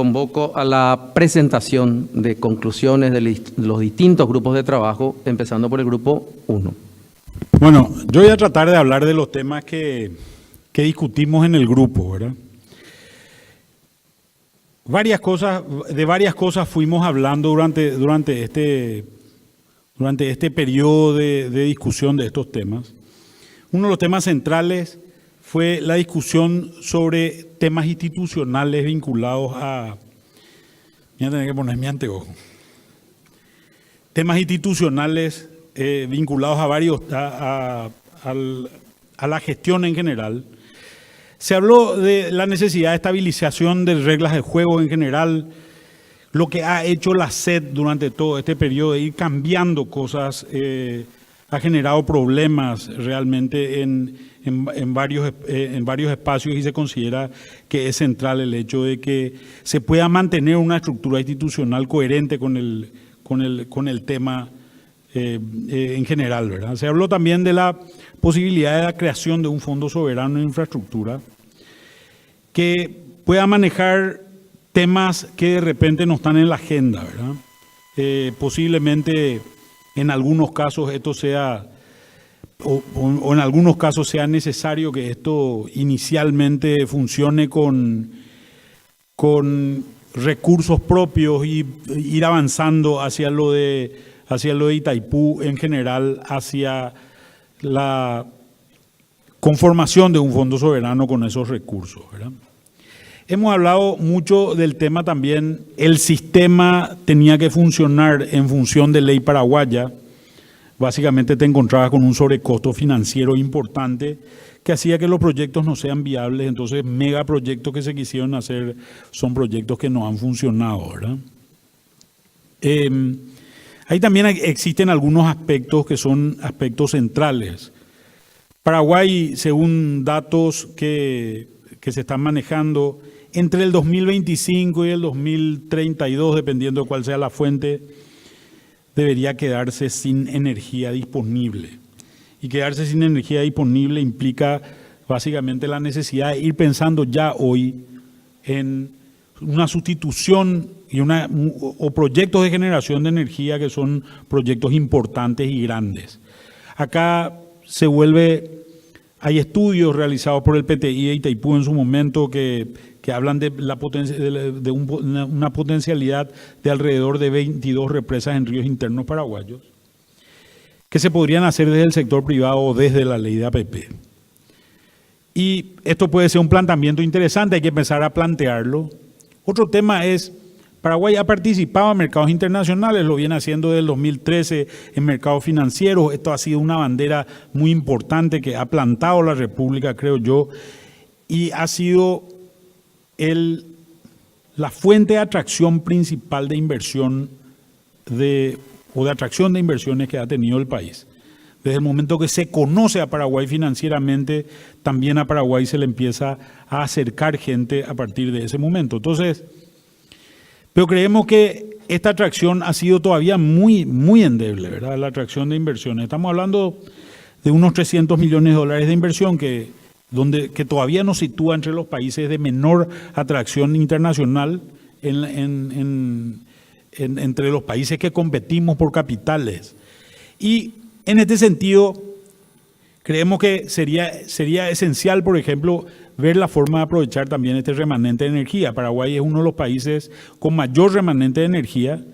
convoco a la presentación de conclusiones de los distintos grupos de trabajo, empezando por el grupo 1. Bueno, yo voy a tratar de hablar de los temas que discutimos en el grupo, ¿verdad? De varias cosas fuimos hablando durante este periodo de discusión de estos temas. Uno de los temas centrales fue la discusión sobre temas institucionales vinculados a... Voy a tener que poner mi anteojo. Temas institucionales vinculados a la gestión en general. Se habló de la necesidad de estabilización de reglas de juego en general, lo que ha hecho la SED durante todo este periodo de ir cambiando cosas, ha generado problemas realmente en varios espacios, y se considera que es central el hecho de que se pueda mantener una estructura institucional coherente con el tema en general, ¿verdad? Se habló también de la posibilidad de la creación de un fondo soberano en infraestructura que pueda manejar temas que de repente no están en la agenda, ¿verdad? Posiblemente en algunos casos esto sea, o en algunos casos sea necesario que esto inicialmente funcione con recursos propios y ir avanzando hacia lo de Itaipú en general, hacia la conformación de un fondo soberano con esos recursos, ¿verdad? Hemos hablado mucho del tema también, el sistema tenía que funcionar en función de ley paraguaya. Básicamente te encontrabas con un sobrecosto financiero importante que hacía que los proyectos no sean viables. Entonces, megaproyectos que se quisieron hacer son proyectos que no han funcionado, ¿verdad? Ahí también existen algunos aspectos que son aspectos centrales. Paraguay, según datos que se están manejando, entre el 2025 y el 2032, dependiendo de cuál sea la fuente, debería quedarse sin energía disponible. Y quedarse sin energía disponible implica básicamente la necesidad de ir pensando ya hoy en una sustitución o proyectos de generación de energía que son proyectos importantes y grandes. Acá hay estudios realizados por el PTI de Itaipú en su momento que hablan de una potencialidad de alrededor de 22 represas en ríos internos paraguayos que se podrían hacer desde el sector privado o desde la ley de APP. Y esto puede ser un planteamiento interesante, hay que empezar a plantearlo. Otro tema es, Paraguay ha participado en mercados internacionales, lo viene haciendo desde el 2013 en mercados financieros. Esto ha sido una bandera muy importante que ha plantado la República, creo yo, y ha sido la fuente de atracción principal de inversión o de atracción de inversiones que ha tenido el país. Desde el momento que se conoce a Paraguay financieramente, también a Paraguay se le empieza a acercar gente a partir de ese momento. Entonces, pero creemos que esta atracción ha sido todavía muy, muy endeble, ¿verdad? La atracción de inversiones. Estamos hablando de unos 300 millones de dólares de inversión que todavía nos sitúa entre los países de menor atracción internacional entre los países que competimos por capitales. Y en este sentido, creemos que sería esencial, por ejemplo, ver la forma de aprovechar también este remanente de energía. Paraguay es uno de los países con mayor remanente de energía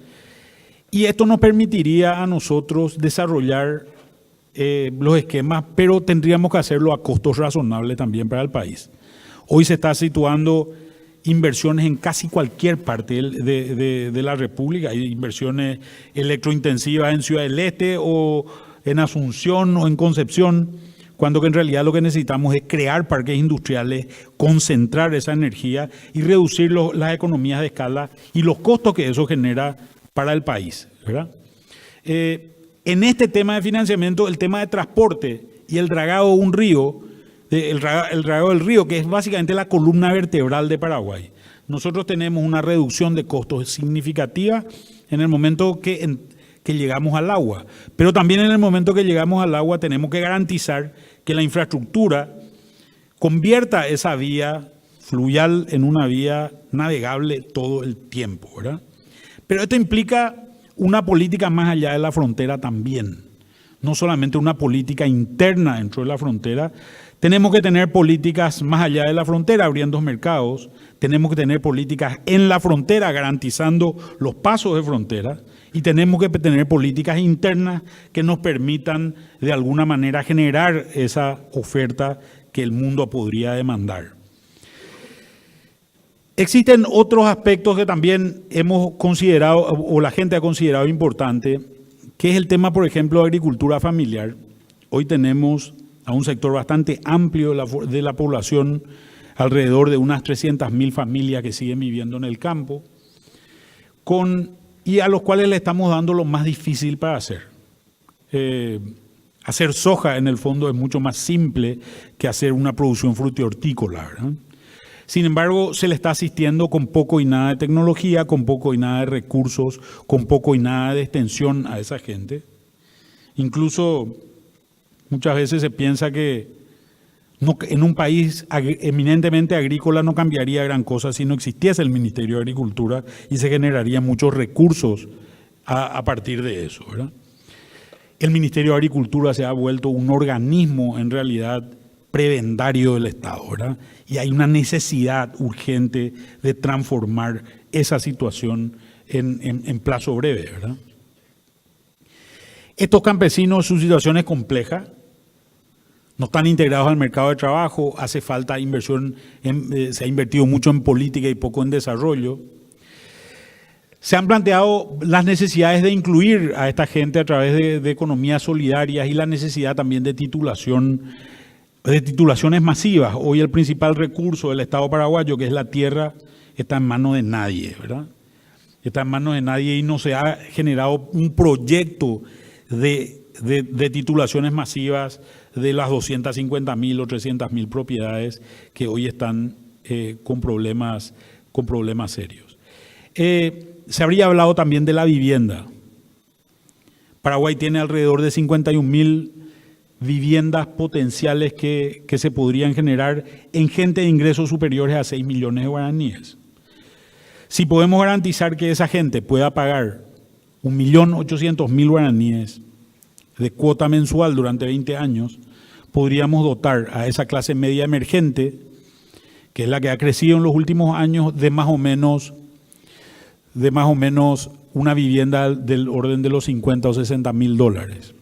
y esto nos permitiría a nosotros desarrollar los esquemas, pero tendríamos que hacerlo a costos razonables también para el país. Hoy se está situando inversiones en casi cualquier parte de la República. Hay inversiones electrointensivas en Ciudad del Este o en Asunción o en Concepción, cuando que en realidad lo que necesitamos es crear parques industriales, concentrar esa energía y reducir las economías de escala y los costos que eso genera para el país, ¿verdad? En este tema de financiamiento, el tema de transporte y el dragado de un río, el dragado del río, que es básicamente la columna vertebral de Paraguay. Nosotros tenemos una reducción de costos significativa en el momento que llegamos al agua. Pero también en el momento que llegamos al agua tenemos que garantizar que la infraestructura convierta esa vía fluvial en una vía navegable todo el tiempo, ¿verdad? Pero esto implica una política más allá de la frontera también, no solamente una política interna dentro de la frontera. Tenemos que tener políticas más allá de la frontera, abriendo mercados. Tenemos que tener políticas en la frontera, garantizando los pasos de frontera. Y tenemos que tener políticas internas que nos permitan, de alguna manera, generar esa oferta que el mundo podría demandar. Existen otros aspectos que también hemos considerado, o la gente ha considerado importante, que es el tema, por ejemplo, de agricultura familiar. Hoy tenemos a un sector bastante amplio de la población, alrededor de unas 300.000 familias que siguen viviendo en el campo, y a los cuales le estamos dando lo más difícil para hacer. Hacer soja, en el fondo, es mucho más simple que hacer una producción frutihortícola, ¿verdad? Sin embargo, se le está asistiendo con poco y nada de tecnología, con poco y nada de recursos, con poco y nada de extensión a esa gente. Incluso muchas veces se piensa que en un país eminentemente agrícola no cambiaría gran cosa si no existiese el Ministerio de Agricultura y se generarían muchos recursos a partir de eso, ¿verdad? El Ministerio de Agricultura se ha vuelto un organismo en realidad prebendario del Estado, ¿verdad? Y hay una necesidad urgente de transformar esa situación en plazo breve, ¿verdad? Estos campesinos, su situación es compleja, no están integrados al mercado de trabajo, hace falta inversión, se ha invertido mucho en política y poco en desarrollo. Se han planteado las necesidades de incluir a esta gente a través de economías solidarias y la necesidad también de titulaciones masivas. Hoy el principal recurso del Estado paraguayo, que es la tierra, está en manos de nadie, ¿verdad? Está en manos de nadie y no se ha generado un proyecto de titulaciones masivas de las 250.000 o 300.000 propiedades que hoy están con problemas serios. Se habría hablado también de la vivienda. Paraguay tiene alrededor de 51.000 viviendas potenciales que se podrían generar en gente de ingresos superiores a 6 millones de guaraníes. Si podemos garantizar que esa gente pueda pagar 1.800.000 guaraníes de cuota mensual durante 20 años, podríamos dotar a esa clase media emergente, que es la que ha crecido en los últimos años, de más o menos una vivienda del orden de los 50 o 60.000 dólares,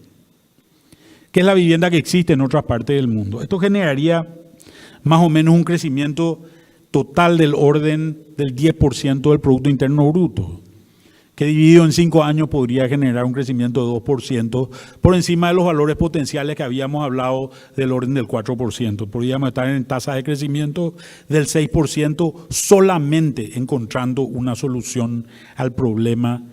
que es la vivienda que existe en otras partes del mundo. Esto generaría más o menos un crecimiento total del orden del 10% del Producto Interno Bruto, que dividido en 5 años podría generar un crecimiento de 2%, por encima de los valores potenciales que habíamos hablado del orden del 4%. Podríamos estar en tasas de crecimiento del 6% solamente encontrando una solución al problema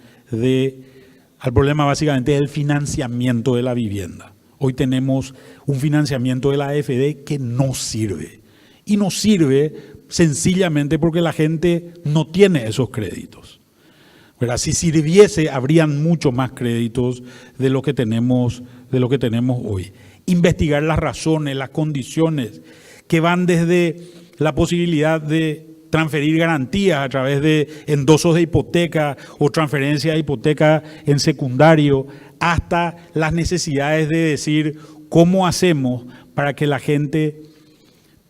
básicamente del financiamiento de la vivienda. Hoy tenemos un financiamiento de la AFD que no sirve. Y no sirve sencillamente porque la gente no tiene esos créditos. ¿Verdad? Si sirviese, habrían mucho más créditos de lo que tenemos hoy. Investigar las razones, las condiciones que van desde la posibilidad de transferir garantías a través de endosos de hipoteca o transferencia de hipoteca en secundario, hasta las necesidades de decir cómo hacemos para que la gente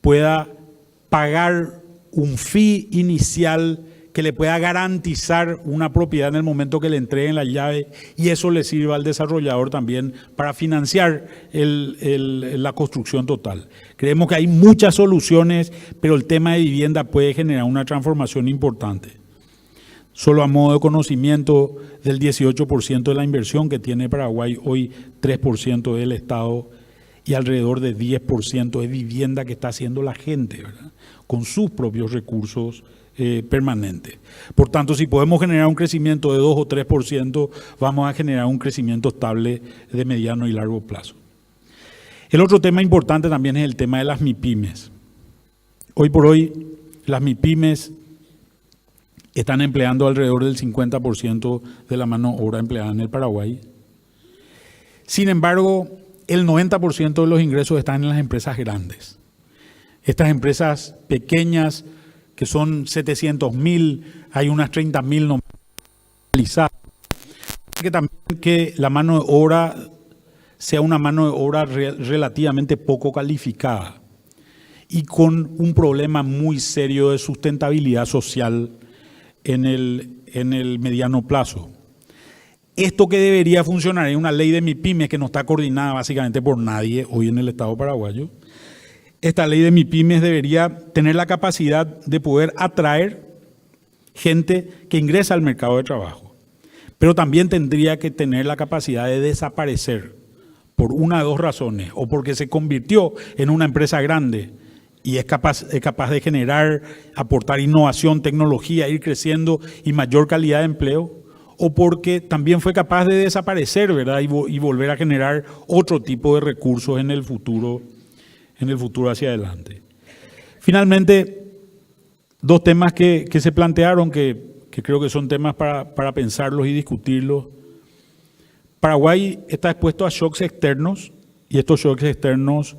pueda pagar un fee inicial que le pueda garantizar una propiedad en el momento que le entreguen la llave y eso le sirva al desarrollador también para financiar la construcción total. Creemos que hay muchas soluciones, pero el tema de vivienda puede generar una transformación importante. Solo a modo de conocimiento, del 18% de la inversión que tiene Paraguay, hoy 3% del Estado y alrededor de 10% de vivienda que está haciendo la gente, ¿verdad? Con sus propios recursos permanente. Por tanto, si podemos generar un crecimiento de 2 o 3%, vamos a generar un crecimiento estable de mediano y largo plazo. El otro tema importante también es el tema de las MIPYMES. Hoy por hoy, las MIPYMES están empleando alrededor del 50% de la mano de obra empleada en el Paraguay. Sin embargo, el 90% de los ingresos están en las empresas grandes. Estas empresas pequeñas, que son 700.000, hay unas 30.000 no realizadas. Que también que la mano de obra sea una mano de obra relativamente poco calificada y con un problema muy serio de sustentabilidad social en el mediano plazo. Esto que debería funcionar en una ley de MIPYMES que no está coordinada básicamente por nadie hoy en el Estado paraguayo. Esta ley de MIPYMES debería tener la capacidad de poder atraer gente que ingresa al mercado de trabajo, pero también tendría que tener la capacidad de desaparecer por una de dos razones, o porque se convirtió en una empresa grande y es capaz de generar, aportar innovación, tecnología, ir creciendo y mayor calidad de empleo, o porque también fue capaz de desaparecer, ¿verdad? Y volver a generar otro tipo de recursos en el futuro hacia adelante. Finalmente, dos temas que se plantearon, que creo que son temas para pensarlos y discutirlos. Paraguay está expuesto a shocks externos, y estos shocks externos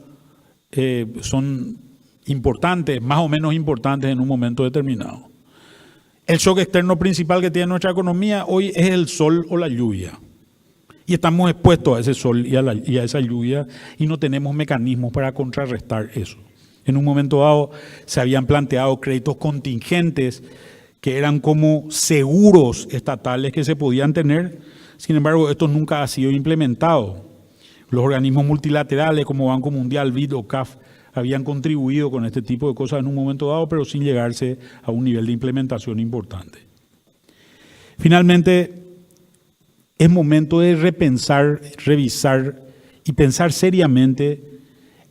son importantes, más o menos importantes en un momento determinado. El shock externo principal que tiene nuestra economía hoy es el sol o la lluvia. Y estamos expuestos a ese sol y a esa lluvia y no tenemos mecanismos para contrarrestar eso. En un momento dado se habían planteado créditos contingentes que eran como seguros estatales que se podían tener. Sin embargo, esto nunca ha sido implementado. Los organismos multilaterales como Banco Mundial, BID o CAF habían contribuido con este tipo de cosas en un momento dado, pero sin llegarse a un nivel de implementación importante. Finalmente, es momento de repensar, revisar y pensar seriamente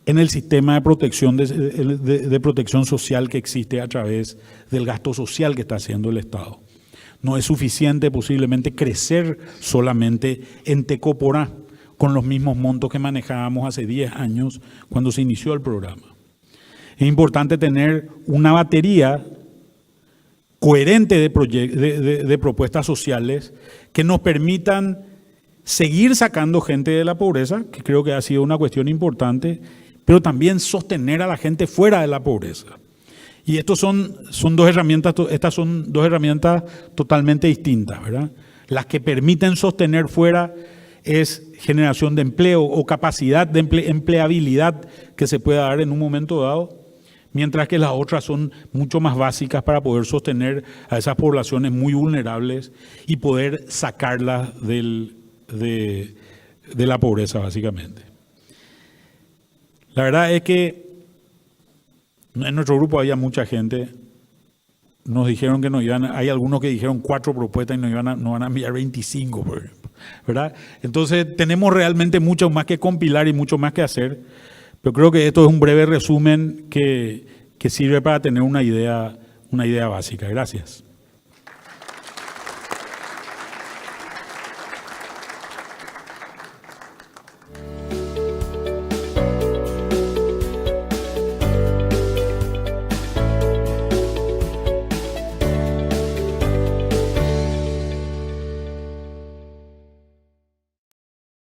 en el sistema de protección, de protección social que existe a través del gasto social que está haciendo el Estado. No es suficiente posiblemente crecer solamente en Tecoporá con los mismos montos que manejábamos hace 10 años cuando se inició el programa. Es importante tener una batería coherente de propuestas sociales que nos permitan seguir sacando gente de la pobreza, que creo que ha sido una cuestión importante, pero también sostener a la gente fuera de la pobreza. Y estas son dos herramientas totalmente distintas, ¿verdad? Las que permiten sostener fuera es generación de empleo o capacidad de empleabilidad que se pueda dar en un momento dado, mientras que las otras son mucho más básicas para poder sostener a esas poblaciones muy vulnerables y poder sacarlas de la pobreza, básicamente. La verdad es que en nuestro grupo había mucha gente. Nos dijeron que hay algunos que dijeron 4 propuestas y nos van a enviar 25, por ejemplo, ¿verdad? Entonces tenemos realmente mucho más que compilar y mucho más que hacer, pero creo que esto es un breve resumen que sirve para tener una idea básica. Gracias.